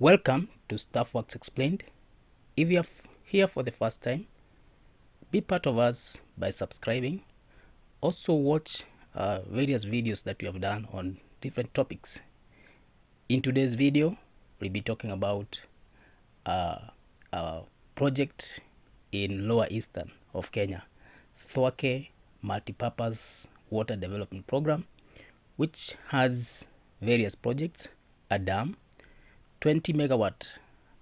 Welcome to Staff Works Explained. If you are here for the first time, be part of us by subscribing. Also watch various videos that we have done on different topics. In today's video, we'll be talking about a project in Lower Eastern of Kenya, Thwake Multipurpose Water Development Program, which has various projects: a dam, 20 megawatt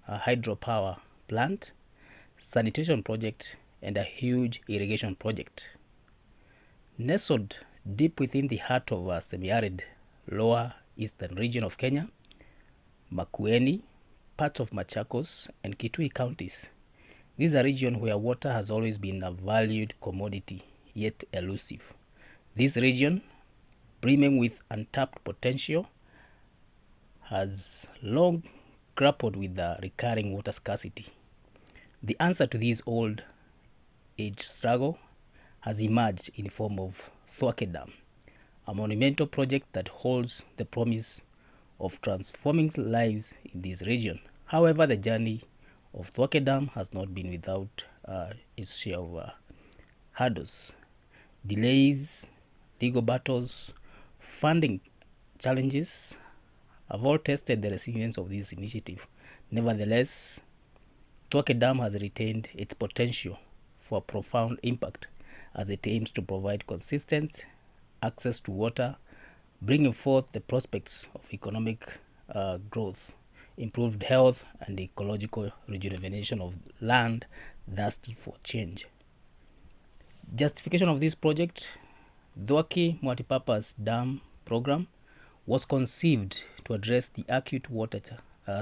hydropower plant, sanitation project, and a huge irrigation project. Nestled deep within the heart of a semi-arid Lower Eastern region of Kenya, Makueni, parts of Machakos, and Kitui counties. This is a region where water has always been a valued commodity, yet elusive. This region, brimming with untapped potential, has long grappled with the recurring water scarcity. The answer to this old-age struggle has emerged in the form of Thwake Dam, a monumental project that holds the promise of transforming lives in this region. However, the journey of Thwake Dam has not been without its share of hurdles, delays, legal battles, funding challenges have all tested the resilience of this initiative. Nevertheless, Thwake Dam has retained its potential for profound impact as it aims to provide consistent access to water, bringing forth the prospects of economic growth, improved health, and ecological rejuvenation of land thirsty for change. Justification of this project: Thwake Multipurpose Dam Program was conceived to address the acute water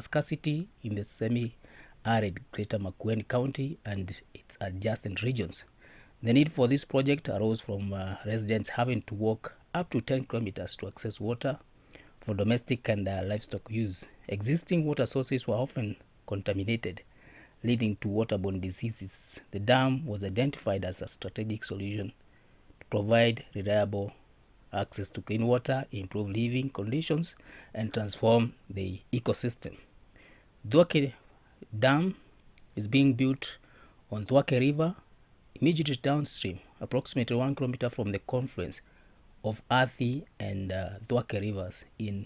scarcity in the semi-arid Greater Makueni County and its adjacent regions. The need for this project arose from residents having to walk up to 10 kilometers to access water for domestic and livestock use. Existing water sources were often contaminated, leading to waterborne diseases. The dam was identified as a strategic solution to provide reliable access to clean water, improve living conditions, and transform the ecosystem. Thwake Dam is being built on Thwake River, immediately downstream, approximately 1 kilometer from the confluence of Athi and Thwake rivers in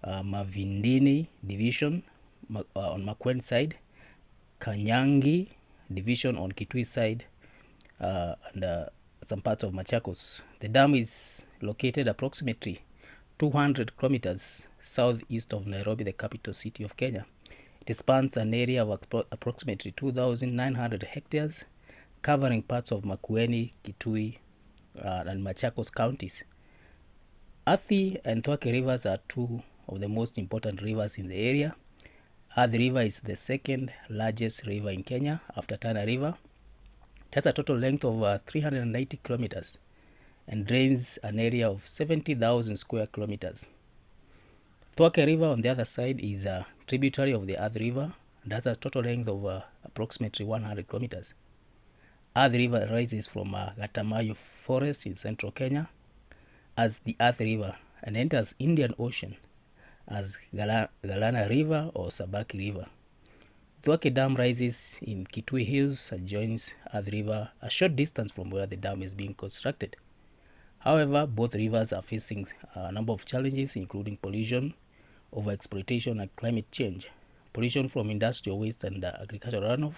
Mavindini Division on Makueni side, Kanyangi Division on Kitui side, and some parts of Machakos. The dam is located approximately 200 kilometers southeast of Nairobi, the capital city of Kenya. It spans an area of approximately 2,900 hectares, covering parts of Makueni, Kitui, and Machakos counties. Athi and Thwake rivers are two of the most important rivers in the area. Athi River is the second largest river in Kenya after Tana River. It has a total length of 390 kilometers and drains an area of 70,000 square kilometers. Thwake River, on the other side, is a tributary of the Athi River and has a total length of approximately 100 kilometers. Athi River rises from Gatamayo Forest in central Kenya as the Athi River and enters Indian Ocean as Galana River or Sabaki River. Thwake Dam rises in Kitui Hills and joins Athi River a short distance from where the dam is being constructed. However, both rivers are facing a number of challenges, including pollution, overexploitation, and climate change. Pollution from industrial waste and agricultural runoff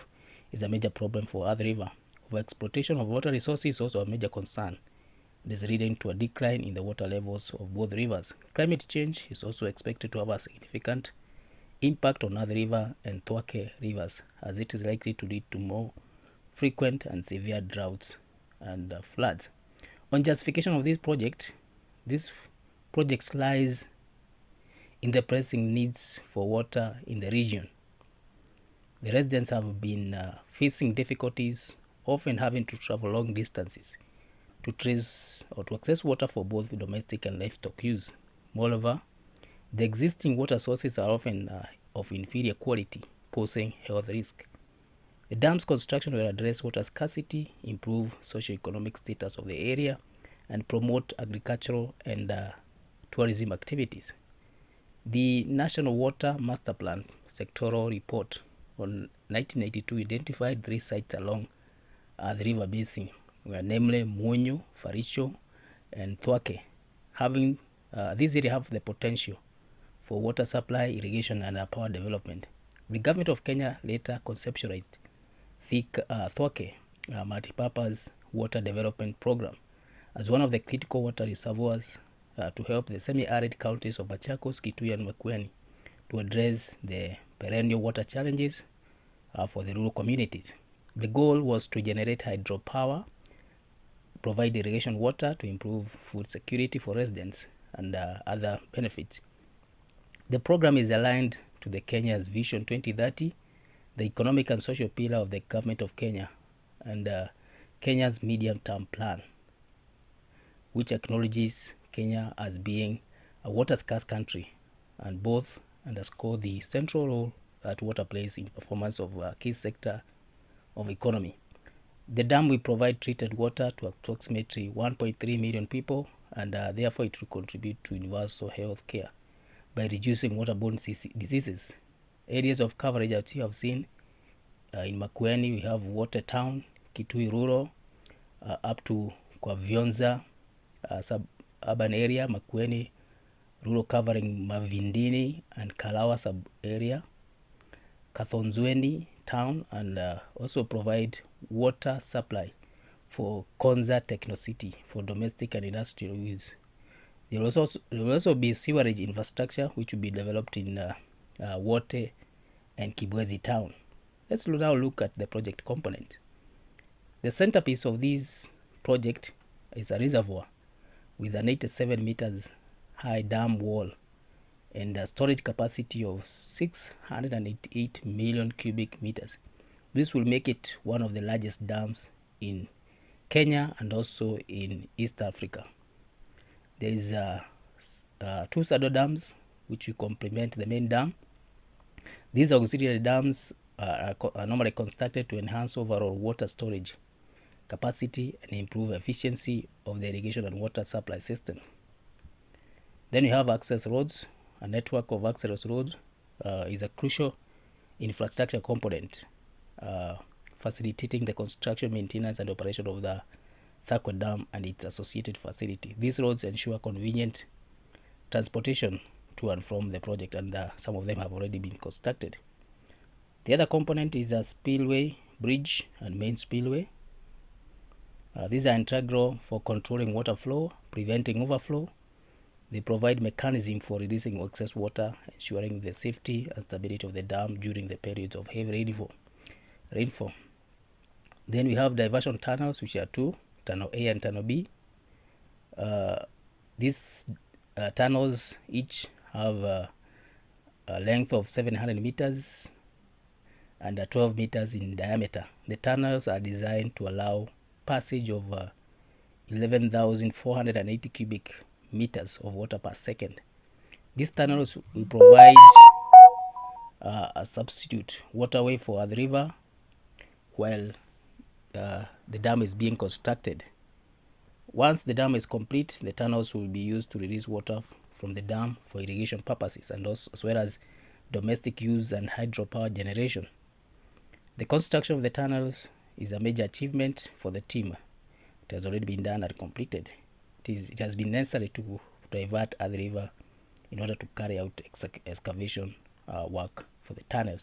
is a major problem for Athi River. Overexploitation of water resources is also a major concern. It is leading to a decline in the water levels of both rivers. Climate change is also expected to have a significant impact on Athi River and Thwake rivers, as it is likely to lead to more frequent and severe droughts and floods. On justification of this project lies in the pressing needs for water in the region. The residents have been facing difficulties, often having to travel long distances to trace or to access water for both domestic and livestock use. Moreover, the existing water sources are often of inferior quality, posing health risk. The dam's construction will address water scarcity, improve socio-economic status of the area, and promote agricultural and tourism activities. The National Water Master Plan sectoral report on 1992 identified 3 sites along the river basin, namely Munyu, Faricho, and Thwake. Having these areas have the potential for water supply, irrigation, and power development. The government of Kenya later conceptualized Thwake Multipurpose Water Development Program as one of the critical water reservoirs to help the semi-arid counties of Machakos, Kitui, and Makueni to address the perennial water challenges for the rural communities. The goal was to generate hydropower, provide irrigation water to improve food security for residents, and other benefits. The program is aligned to the Kenya's Vision 2030, the economic and social pillar of the government of Kenya, and Kenya's medium-term plan, which acknowledges Kenya as being a water-scarce country, and both underscore the central role that water plays in performance of a key sector of economy. The dam will provide treated water to approximately 1.3 million people, and therefore it will contribute to universal health care by reducing waterborne diseases. Areas of coverage that you have seen in Makueni, we have Water Town, Kitui Rural, up to Kwavionza suburban area, Makueni Rural covering Mavindini and Kalawa sub area, Kathonzweni Town, and also provide water supply for Konza Technocity for domestic and industrial use. There will also be sewerage infrastructure which will be developed in Wote and Kibwezi Town. Let's now look at the project component. The centerpiece of this project is a reservoir with an 87 meters high dam wall and a storage capacity of 688 million cubic meters. This will make it one of the largest dams in Kenya and also in East Africa. There is 2 saddle dams which will complement the main dam. These auxiliary dams are normally constructed to enhance overall water storage capacity and improve efficiency of the irrigation and water supply system. Then you have access roads. A network of access roads is a crucial infrastructure component, facilitating the construction, maintenance, and operation of the Thwake Dam and its associated facility. These roads ensure convenient transportation to and from the project, and some of them have already been constructed. The other component is a spillway, bridge, and main spillway. These are integral for controlling water flow, preventing overflow. They provide mechanism for releasing excess water, ensuring the safety and stability of the dam during the periods of heavy rainfall. Then we have diversion tunnels, which are 2, tunnel A and tunnel B. These tunnels each have a length of 700 meters and 12 meters in diameter. The tunnels are designed to allow passage of 11,480 cubic meters of water per second. These tunnels will provide a substitute waterway for the river while the dam is being constructed. Once the dam is complete, the tunnels will be used to release water from the dam for irrigation purposes and also as well as domestic use and hydropower generation. The construction of the tunnels is a major achievement for the team. It has already been done and completed. It has been necessary to divert the river in order to carry out excavation work for the tunnels.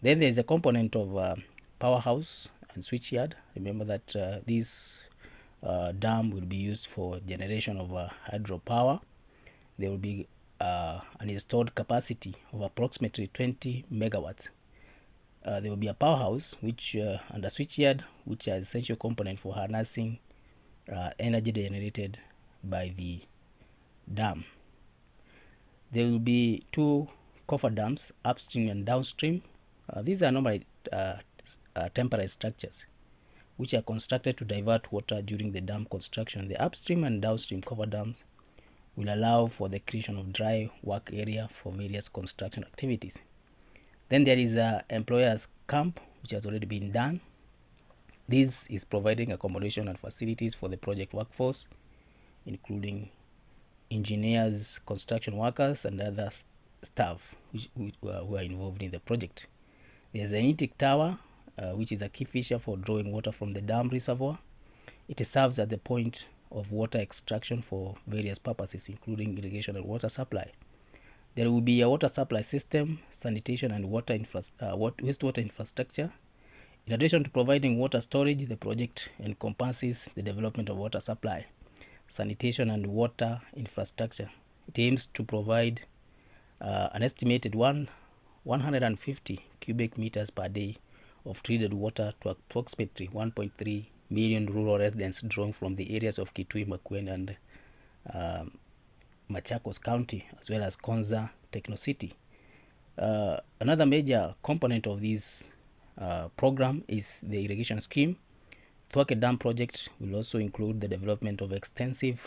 Then there is a component of powerhouse and switchyard. Remember that this dam will be used for generation of hydropower. There will be an installed capacity of approximately 20 megawatts. There will be a powerhouse and a switchyard, which are essential component for harnessing energy generated by the dam. There will be 2 cofferdams, upstream and downstream. These are normally temporary structures which are constructed to divert water during the dam construction. The upstream and downstream cofferdams will allow for the creation of dry work area for various construction activities. Then there is a employers camp, which has already been done. This is providing accommodation and facilities for the project workforce, including engineers, construction workers, and other staff who are involved in the project. There's an intake tower, which is a key feature for drawing water from the dam reservoir. It serves as the point of water extraction for various purposes, including irrigation and water supply. There will be a water supply system, sanitation, and wastewater infrastructure. In addition to providing water storage, the project encompasses the development of water supply, sanitation, and water infrastructure. It aims to provide an estimated 150 cubic meters per day of treated water to approximately 1.3 million rural residents drawn from the areas of Kitui, Makueni, and Machakos County, as well as Konza, Techno City. Another major component of this program is the irrigation scheme. Thwake Dam project will also include the development of extensive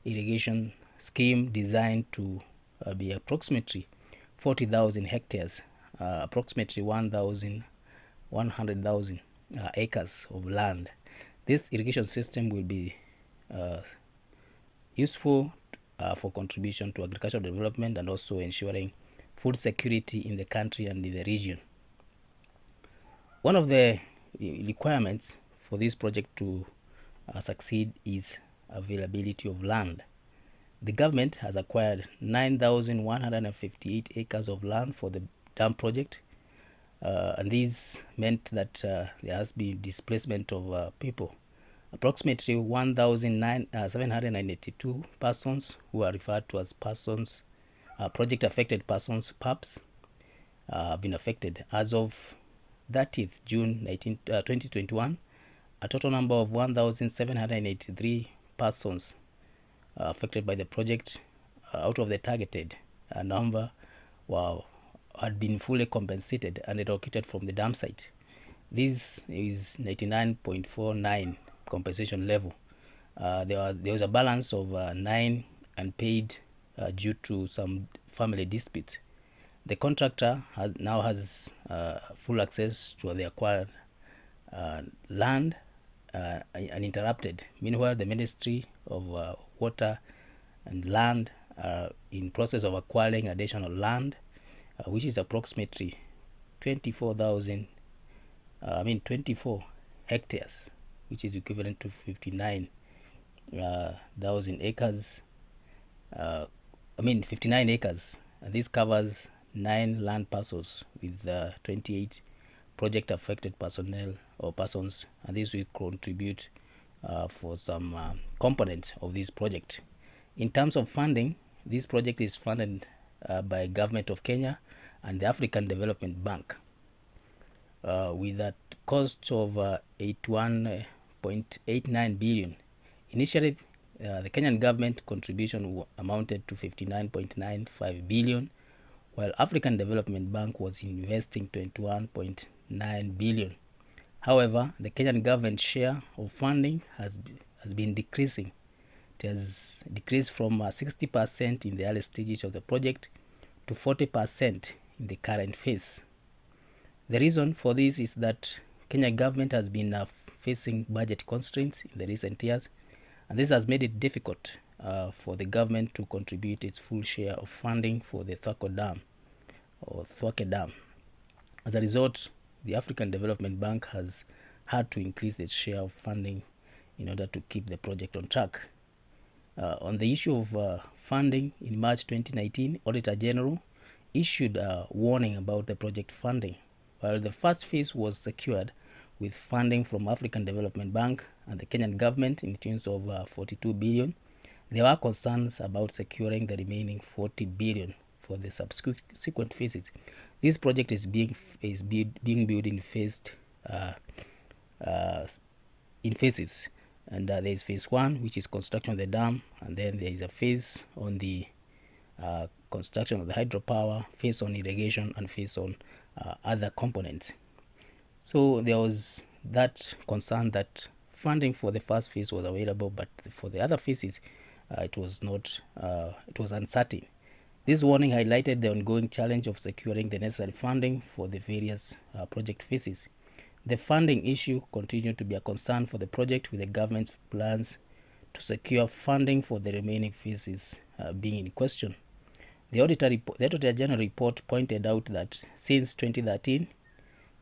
irrigation scheme designed to be approximately 40,000 hectares, approximately 100,000 acres of land. This irrigation system will be useful for contribution to agricultural development and also ensuring food security in the country and in the region. One of the requirements for this project to succeed is availability of land. The government has acquired 9,158 acres of land for the dam project, and this meant that there has been displacement of people. Approximately 1,792 persons, who are referred to as persons, project affected persons, PAPs, have been affected. As of 30th June 2021, a total number of 1,783 persons affected by the project out of the targeted number had been fully compensated and relocated from the dam site. This is 99.49 compensation level. There was a balance of 9 unpaid due to some family disputes. The contractor now has full access to the acquired land uninterrupted. Meanwhile, the Ministry of Water and Land are in process of acquiring additional land, which is approximately 24 hectares, which is equivalent to 59,000 acres. 59 acres. And this covers 9 land parcels with 28 project affected personnel or persons, and this will contribute for some components of this project. In terms of funding, this project is funded by Government of Kenya and the African Development Bank with a cost of 81.89 billion. Initially, the Kenyan government contribution amounted to 59.95 billion, while African Development Bank was investing 21.9 billion. However, the Kenyan government share of funding has been decreasing. It has decreased from 60% in the early stages of the project to 40% in the current phase. The reason for this is that Kenya government has been facing budget constraints in the recent years, and this has made it difficult for the government to contribute its full share of funding for the Thwake Dam. As a result, the African Development Bank has had to increase its share of funding in order to keep the project on track. On the issue of funding, in March 2019, Auditor General issued a warning about the project funding. While the first phase was secured with funding from African Development Bank and the Kenyan government in terms of 42 billion, there were concerns about securing the remaining 40 billion for the subsequent phases. This project is being built in phases, and there is phase 1, which is construction of the dam, and then there is a phase on the construction of the hydropower, phase on irrigation, and phase on other components. So there was that concern that funding for the first phase was available, but for the other phases it was not. It was uncertain. This warning highlighted the ongoing challenge of securing the necessary funding for the various project phases. The funding issue continued to be a concern for the project, with the government's plans to secure funding for the remaining phases being in question. The Auditor General report pointed out that since 2013,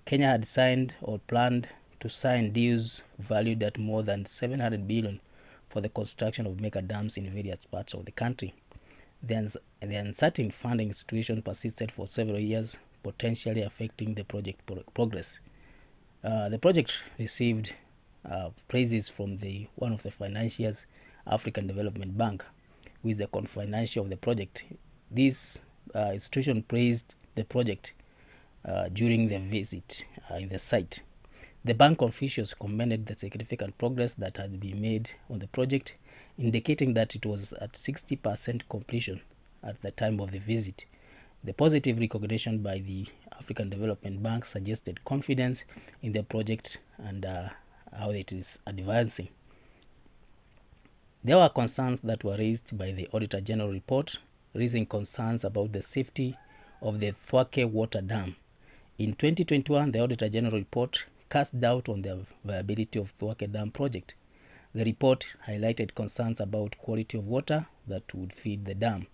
Kenya had signed or planned to sign deals valued at more than 700 billion for the construction of mega dams in various parts of the country. The uncertain funding situation persisted for several years, potentially affecting the project progress. The project received praises from one of the financiers, African Development Bank, who is the co-financier of the project. This institution praised the project during the visit in the site. The bank officials commended the significant progress that had been made on the project, indicating that it was at 60% completion at the time of the visit. The positive recognition by the African Development Bank suggested confidence in the project and how it is advancing. There were concerns that were raised by the Auditor General report, raising concerns about the safety of the Thwake Water Dam. In 2021, the Auditor General report cast doubt on the viability of Thwake Dam project. The report highlighted concerns about quality of water that would feed the dam,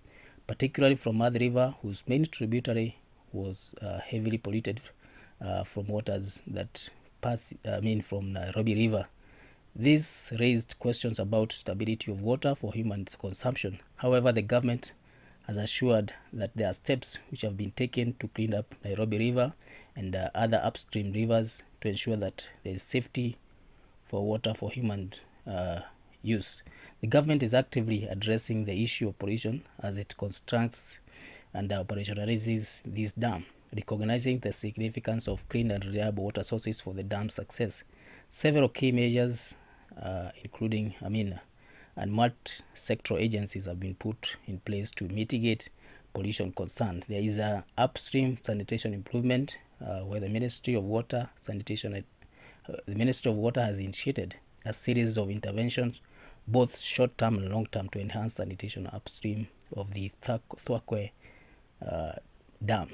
particularly from Athi River, whose main tributary was heavily polluted from waters that pass from Nairobi River. This raised questions about stability of water for human consumption. However, the government has assured that there are steps which have been taken to clean up Nairobi River and other upstream rivers to ensure that there is safety for water for human use. The government is actively addressing the issue of pollution as it constructs and operationalizes this dam, recognizing the significance of clean and reliable water sources for the dam's success. Several key measures, including and multi-sectoral agencies have been put in place to mitigate pollution concerns. There is an upstream sanitation improvement where the Ministry of Water has initiated a series of interventions, both short-term and long-term, to enhance sanitation upstream of the Thwake Dam.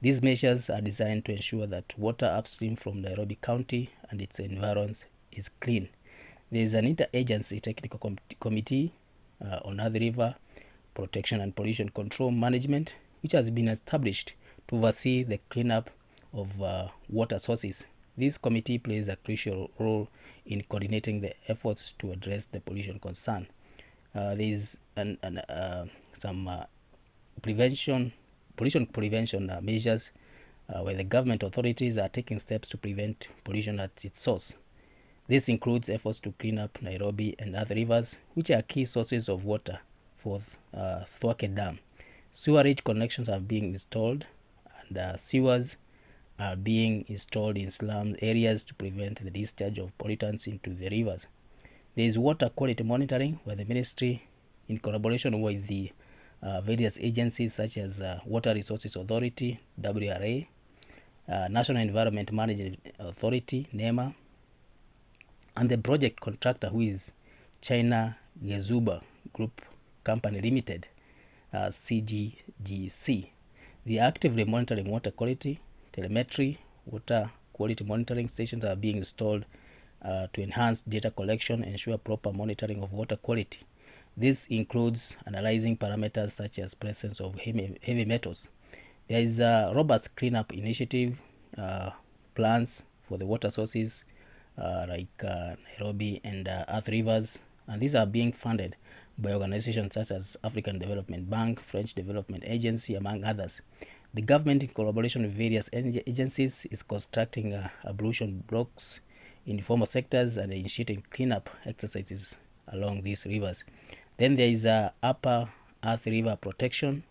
These measures are designed to ensure that water upstream from Nairobi County and its environs is clean. There is an interagency technical committee on Athi River protection and pollution control management, which has been established to oversee the cleanup of water sources. This committee plays a crucial role in coordinating the efforts to address the pollution concern. There is some pollution prevention measures where the government authorities are taking steps to prevent pollution at its source. This includes efforts to clean up Nairobi and other rivers, which are key sources of water for Thwake Dam. Sewerage connections are being installed, and sewers are being installed in slum areas to prevent the discharge of pollutants into the rivers. There is water quality monitoring, where the ministry, in collaboration with the various agencies such as Water Resources Authority, WRA, National Environment Management Authority, NEMA, and the project contractor, who is China Gezuba Group Company Limited, CGGC. They are actively monitoring water quality. Telemetry, water quality monitoring stations are being installed to enhance data collection and ensure proper monitoring of water quality. This includes analyzing parameters such as presence of heavy metals. There is a robust cleanup initiative plans for the water sources like Nairobi and Athi Rivers, and these are being funded by organizations such as African Development Bank, French Development Agency, among others. The government, in collaboration with various agencies, is constructing ablution blocks in former sectors and initiating cleanup exercises along these rivers. Then there is Upper Athi River protection.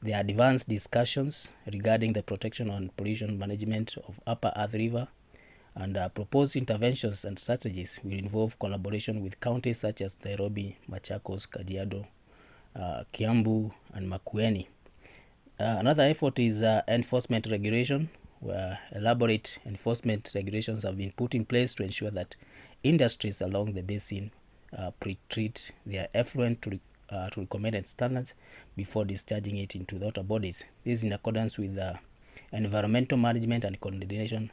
There are advanced discussions regarding the protection and pollution management of Upper Athi River, and proposed interventions and strategies will involve collaboration with counties such as Nairobi, Machakos, Kajiado, Kiambu, and Makueni. Another effort is enforcement regulation, where elaborate enforcement regulations have been put in place to ensure that industries along the basin pre-treat their effluent to recommended standards before discharging it into the water bodies. This is in accordance with the Environmental Management and Coordination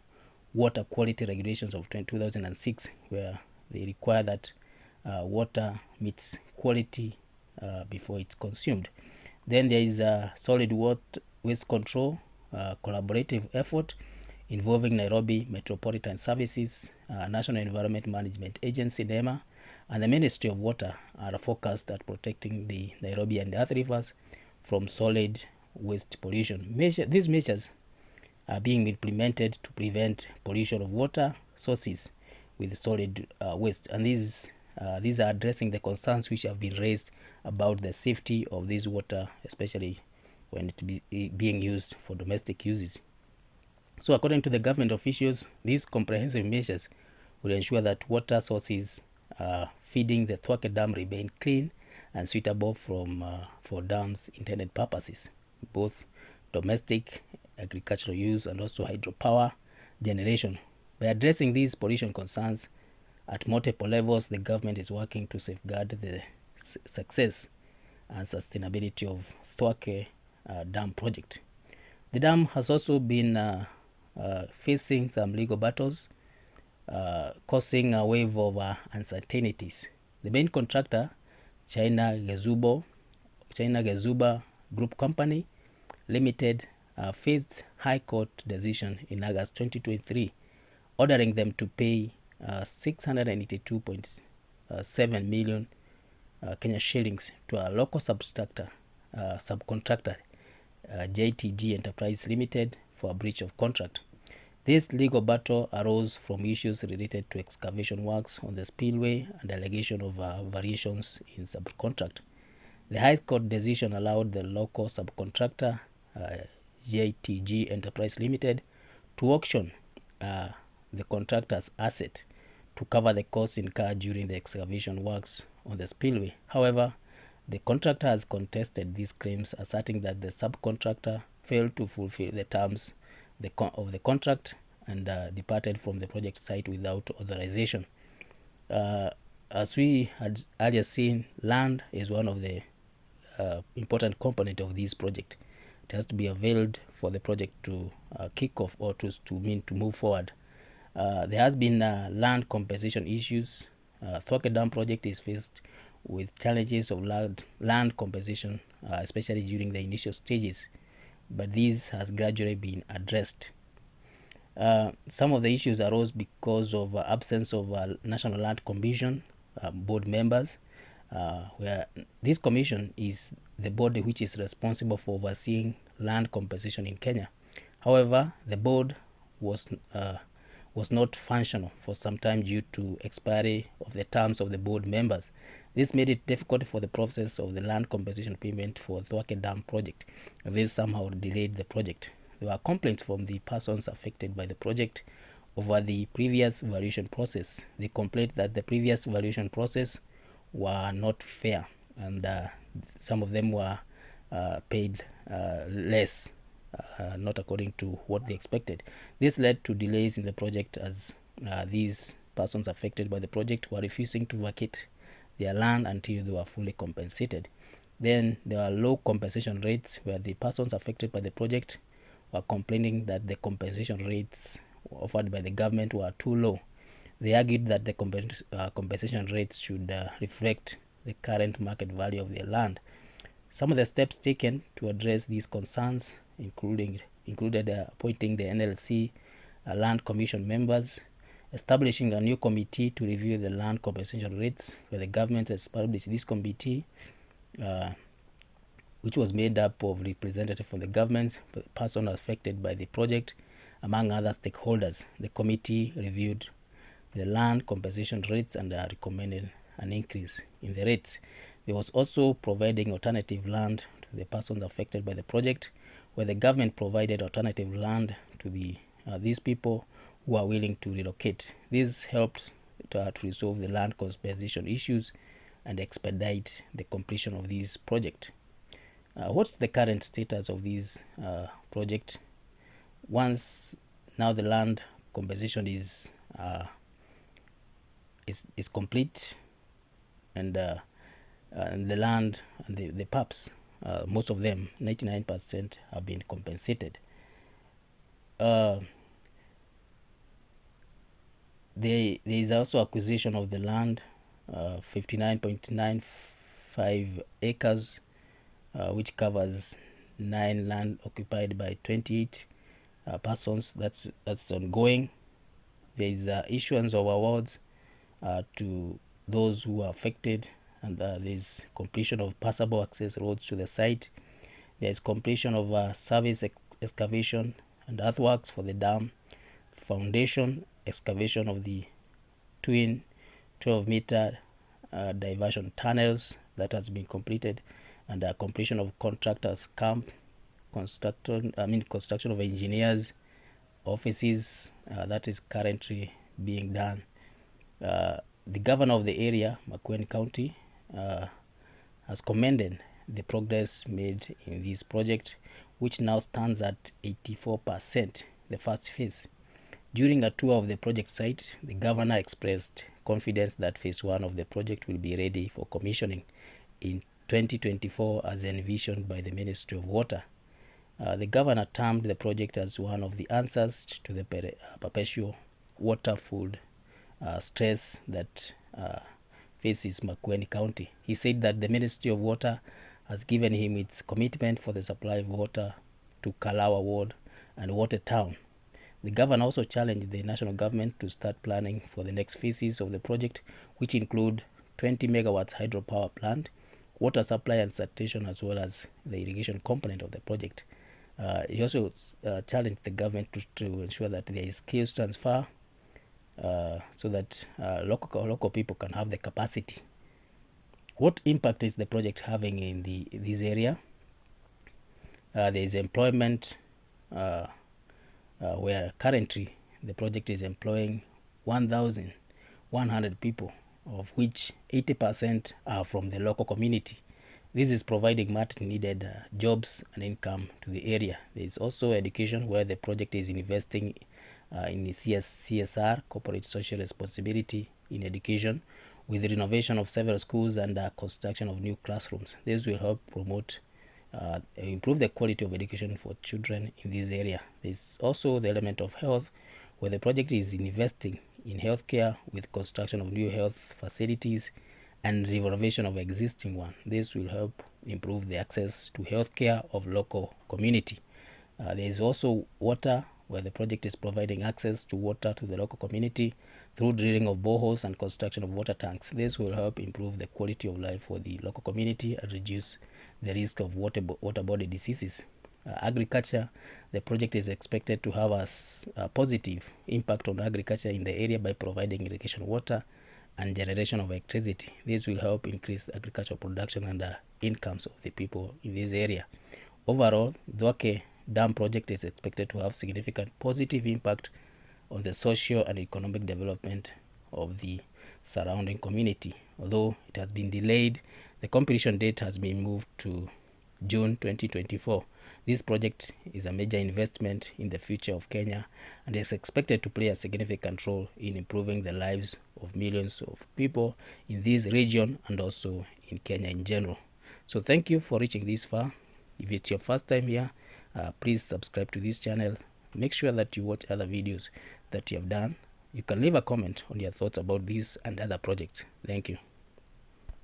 Water Quality Regulations of 2006, where they require that water meets quality before it's consumed. Then there is a solid waste control collaborative effort involving Nairobi Metropolitan Services, National Environment Management Agency (NEMA), and the Ministry of Water are focused at protecting the Nairobi and Earth rivers from solid waste pollution. These measures are being implemented to prevent pollution of water sources with solid waste, and these are addressing the concerns which have been raised about the safety of this water, especially when it being used for domestic uses. So according to the government officials, these comprehensive measures will ensure that water sources feeding the Thwake Dam remain clean and suitable for dams' intended purposes, both domestic, agricultural use, and also hydropower generation. By addressing these pollution concerns at multiple levels, the government is working to safeguard the success and sustainability of Thwake Dam project. The dam has also been facing some legal battles, causing a wave of uncertainties. The main contractor, China Gezuba Group Company Limited, faced High Court decision in August 2023, ordering them to pay 682.7 million Kenya shillings to a local subcontractor, JTG Enterprise Limited, for a breach of contract. This legal battle arose from issues related to excavation works on the spillway and allegation of variations in subcontract. The High Court decision allowed the local subcontractor, JTG Enterprise Limited, to auction the contractor's asset to cover the costs incurred during the excavation works on the spillway. However, the contractor has contested these claims, asserting that the subcontractor failed to fulfill the terms of the contract and departed from the project site without authorization. As we had earlier seen, land is one of the important component of this project. It has to be availed for the project to kick off or to move forward. There has been land compensation issues. Thwake Dam project is faced with challenges of land compensation, especially during the initial stages, but these has gradually been addressed. Some of the issues arose because of absence of National Land Commission board members, where this commission is the body which is responsible for overseeing land compensation in Kenya. However, the board was not functional for some time due to expiry of the terms of the board members. This made it difficult for the process of the land compensation payment for Thwake Dam project. This somehow delayed the project. There were complaints from the persons affected by the project over the previous valuation process. They complained that the previous valuation process were not fair, and some of them were paid less, not according to what they expected. This led to delays in the project, as these persons affected by the project were refusing to vacate their land until they were fully compensated. Then there are low compensation rates, where the persons affected by the project were complaining that the compensation rates offered by the government were too low. They argued that the compensation rates should reflect the current market value of their land. Some of the steps taken to address these concerns included appointing the NLC Land Commission members, establishing a new committee to review the land compensation rates, where the government has established this committee, which was made up of representatives from the government, the person affected by the project, among other stakeholders. The committee reviewed the land compensation rates and recommended an increase in the rates. There was also providing alternative land to the persons affected by the project, where the government provided alternative land to these people who are willing to relocate. This helped to resolve the land compensation issues and expedite the completion of this project. What's the current status of this project? Once now the land compensation is complete, and the land and the PAPs, most of them, 99%, have been compensated. There is also acquisition of the land, 59.95 acres which covers 9 land occupied by 28 persons. That's ongoing. There is issuance of awards to those who are affected, and there is completion of passable access roads to the site. There is completion of surface excavation and earthworks for the dam, foundation excavation of the twin 12-meter diversion tunnels that has been completed, and completion of contractors camp, construction of engineers offices that is currently being done. The governor of the area, Makueni County, has commended the progress made in this project, which now stands at 84%, the first phase. During a tour of the project site, the governor expressed confidence that phase 1 of the project will be ready for commissioning in 2024 as envisioned by the Ministry of Water. The governor termed the project as one of the answers to the perpetual water food stress that faces Makueni County. He said that the Ministry of Water has given him its commitment for the supply of water to Kalawa Ward and Watertown. The governor also challenged the national government to start planning for the next phases of the project, which include 20 megawatts hydropower plant, water supply and sanitation, as well as the irrigation component of the project. He also challenged the government to ensure that there is skills transfer so that local people can have the capacity. What impact is the project having in this area? There is employment, where currently the project is employing 1,100 people, of which 80% are from the local community. This is providing much needed jobs and income to the area. There is also education, where the project is investing in the CSR, corporate social responsibility in education, with the renovation of several schools and construction of new classrooms. This will help promote improve the quality of education for children in this area. There is also the element of health, where the project is investing in healthcare with construction of new health facilities and renovation of existing one. This will help improve the access to healthcare of local community. There is also water, where the project is providing access to water to the local community through drilling of boreholes and construction of water tanks. This will help improve the quality of life for the local community and reduce the risk of waterborne diseases. Agriculture, the project is expected to have a positive impact on agriculture in the area by providing irrigation water and generation of electricity. This will help increase agricultural production and incomes of the people in this area. Overall, Thwake Dam project is expected to have significant positive impact on the social and economic development of the surrounding community. Although it has been delayed, the completion date has been moved to June 2024. This project is a major investment in the future of Kenya and is expected to play a significant role in improving the lives of millions of people in this region and also in Kenya in general. So thank you for reaching this far. If it's your first time here, please subscribe to this channel. Make sure that you watch other videos that you have done. You can leave a comment on your thoughts about this and other projects. Thank you.